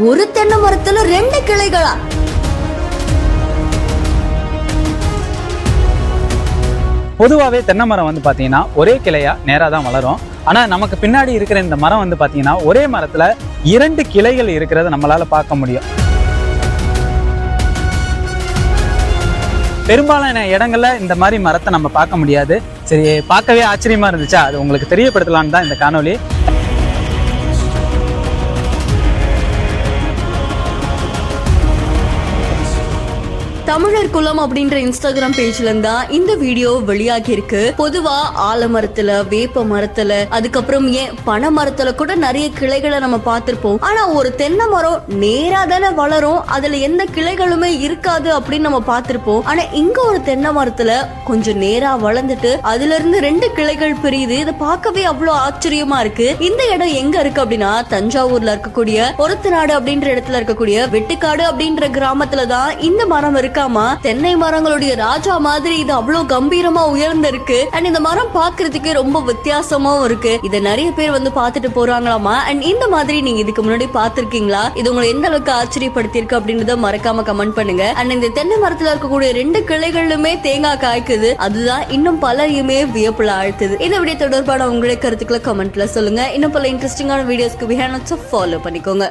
ஒரு தென்னை மரத்துல 2 கிளைகளா? பொதுவாகவே தென்னை மரம் வந்து பார்த்தீங்கன்னா ஒரே கிளையா நேராக தான் வளரும். ஆனால் நமக்கு பின்னாடி இருக்கிற இந்த மரம் வந்து பார்த்தீங்கன்னா ஒரே மரத்தில் 2 கிளைகள் இருக்கிறத நம்மளால பார்க்க முடியும். பெரும்பாலான இடங்கள்ல இந்த மாதிரி மரத்தை நம்ம பார்க்க முடியாது. சரி, பார்க்கவே ஆச்சரியமா இருந்துச்சா? அது உங்களுக்கு தெரியப்படுத்தலான்னு தான் இந்த காணொலி. தமிழர் குலம் அப்படின்ற இன்ஸ்டாகிராம் பேஜ்ல இருந்தா இந்த வீடியோ வெளியாகி இருக்கு. பொதுவா ஆலமரத்துல, வேப்ப மரத்துல, அதுக்கப்புறம் ஏன் பனை மரத்துல கூட நிறைய கிளைகளை நம்ம பார்த்திருப்போம். ஆனா ஒரு தென்னை மரம் நேரா தானே வளரும், அதுல எந்த கிளைகளுமே இருக்காது அப்படின்னு நம்ம பார்த்திருப்போம். ஆனா இங்க ஒரு தென்னை மரத்துல கொஞ்சம் நேரா வளர்ந்துட்டு அதுல இருந்து 2 கிளைகள் பிரியுது. இதை பார்க்கவே அவ்வளவு ஆச்சரியமா இருக்கு. இந்த இடம் எங்க இருக்கு அப்படின்னா தஞ்சாவூர்ல இருக்கக்கூடிய ஒருத்தநாடு அப்படின்ற இடத்துல இருக்கக்கூடிய வெட்டுக்காடு அப்படின்ற கிராமத்துலதான் இந்த மரம் இருக்கு. தென்னை மரங்களுடைய ராஜா மாதிரி இது அவ்வளவு கம்பீரமா உயர்ந்திருக்கு. அண்ட் இந்த மரம் பாக்குறதுக்கு ரொம்ப வித்தியாசமாவும் இருக்கு. இதை நிறைய பேர் வந்து பாத்துட்டு போறாங்களாமா. அண்ட் இந்த மாதிரி நீங்க இதுக்கு முன்னாடி பாத்திருக்கீங்களா? இது உங்களை எந்த அளவுக்கு ஆச்சரியப்படுத்திருக்கு அப்படின்றத மறக்காம கமெண்ட் பண்ணுங்க. அண்ட் இந்த தென்னை மரத்துல இருக்கக்கூடிய 2 கிளைகளுமே தேங்காய் காய்க்குது. அதுதான் இன்னும் பலரையுமே வியப்புல ஆழ்த்துது. இந்த வீடியோ தொடர்பான உங்களுடைய கருத்துக்களை கமெண்ட்ல சொல்லுங்க. இன்னும் பல இன்ட்ரெஸ்டிங்கான வீடியோஸ்க்கு ஃபாலோ பண்ணிக்கோங்க.